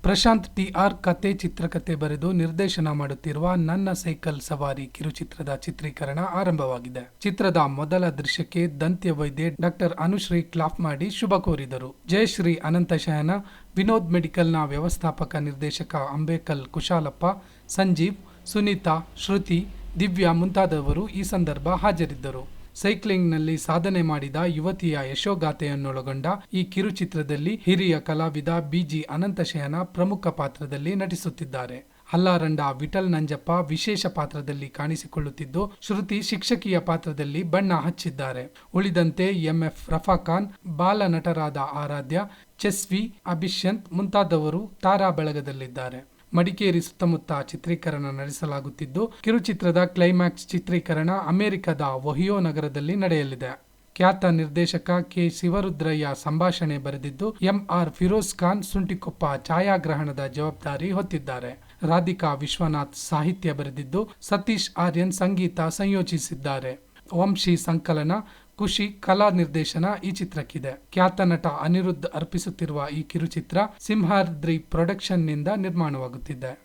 ಪ್ರಶಾಂತ್ ಟಿ.ಆರ್. ಕತೆ ಚಿತ್ರಕಥೆ ಬರೆದು ನಿರ್ದೇಶನ ಮಾಡುತ್ತಿರುವ ನನ್ನ ಸೈಕಲ್ ಸವಾರಿ ಕಿರುಚಿತ್ರದ ಚಿತ್ರೀಕರಣ ಆರಂಭವಾಗಿದೆ. ಚಿತ್ರದ ಮೊದಲ ದೃಶ್ಯಕ್ಕೆ ದಂತ್ಯ ವೈದ್ಯೆ ಡಾ. ಅನುಶ್ರೀ ಕ್ಲಾಪ್ ಮಾಡಿ ಶುಭ ಕೋರಿದರು. ಜಯಶ್ರೀ ಅನಂತಶಯನ, ವಿನೋದ್ ಮೆಡಿಕಲ್ನ ವ್ಯವಸ್ಥಾಪಕ ನಿರ್ದೇಶಕ ಅಂಬೇಕಲ್ ಕುಶಾಲಪ್ಪ, ಸಂಜೀವ್, ಸುನೀತಾ, ಶ್ರುತಿ, ದಿವ್ಯಾ ಮುಂತಾದವರು ಈ ಸಂದರ್ಭ ಹಾಜರಿದ್ದರು. ಸೈಕ್ಲಿಂಗ್ನಲ್ಲಿ ಸಾಧನೆ ಮಾಡಿದ ಯುವತಿಯ ಯಶೋಗಾಥೆಯನ್ನೊಳಗೊಂಡ ಈ ಕಿರುಚಿತ್ರದಲ್ಲಿ ಹಿರಿಯ ಕಲಾವಿದ ಬಿ.ಜಿ. ಅನಂತಶಯನ ಪ್ರಮುಖ ಪಾತ್ರದಲ್ಲಿ ನಟಿಸುತ್ತಿದ್ದಾರೆ. ಹಲ್ಲಾರಂಡ ವಿಠಲ್ ನಂಜಪ್ಪ ವಿಶೇಷ ಪಾತ್ರದಲ್ಲಿ ಕಾಣಿಸಿಕೊಳ್ಳುತ್ತಿದ್ದು, ಶ್ರುತಿ ಶಿಕ್ಷಕಿಯ ಪಾತ್ರದಲ್ಲಿ ಬಣ್ಣ ಹಚ್ಚಿದ್ದಾರೆ. ಉಳಿದಂತೆ ಎಂ.ಎಫ್. ರಫಾಖಾನ್, ಬಾಲ ನಟರಾದ ಆರಾಧ್ಯ, ಚೆಸ್ವಿ, ಅಭಿಷಂತ್ ಮುಂತಾದವರು ತಾರಾ ಬಳಗದಲ್ಲಿದ್ದಾರೆ. ಮಡಿಕೇರಿ ಸುತ್ತಮುತ್ತ ಚಿತ್ರೀಕರಣ ನಡೆಸಲಾಗುತ್ತಿದ್ದು, ಕಿರುಚಿತ್ರದ ಕ್ಲೈಮ್ಯಾಕ್ಸ್ ಚಿತ್ರೀಕರಣ ಅಮೆರಿಕದ ಒಹಿಯೋ ನಗರದಲ್ಲಿ ನಡೆಯಲಿದೆ. ಖ್ಯಾತ ನಿರ್ದೇಶಕ ಕೆ. ಶಿವರುದ್ರಯ್ಯ ಸಂಭಾಷಣೆ ಬರೆದಿದ್ದು, ಎಂ.ಆರ್. ಫಿರೋಜ್ ಖಾನ್ ಸುಂಟಿಕೊಪ್ಪ ಛಾಯಾಗ್ರಹಣದ ಜವಾಬ್ದಾರಿ ಹೊತ್ತಿದ್ದಾರೆ. ರಾಧಿಕಾ ವಿಶ್ವನಾಥ್ ಸಾಹಿತ್ಯ ಬರೆದಿದ್ದು, ಸತೀಶ್ ಆರ್ಯನ್ ಸಂಗೀತ ಸಂಯೋಜಿಸಿದ್ದಾರೆ. ವಂಶಿ ಸಂಕಲನ, ಖುಷಿ ಕಲಾ ನಿರ್ದೇಶನ ಈ ಚಿತ್ರಕ್ಕಿದೆ. ಖ್ಯಾತ ನಟ ಅನಿರುದ್ಧ್ ಅರ್ಪಿಸುತ್ತಿರುವ ಈ ಕಿರುಚಿತ್ರ ಸಿಂಹಾದ್ರಿ ಪ್ರೊಡಕ್ಷನ್ನಿಂದ ನಿರ್ಮಾಣವಾಗುತ್ತಿದೆ.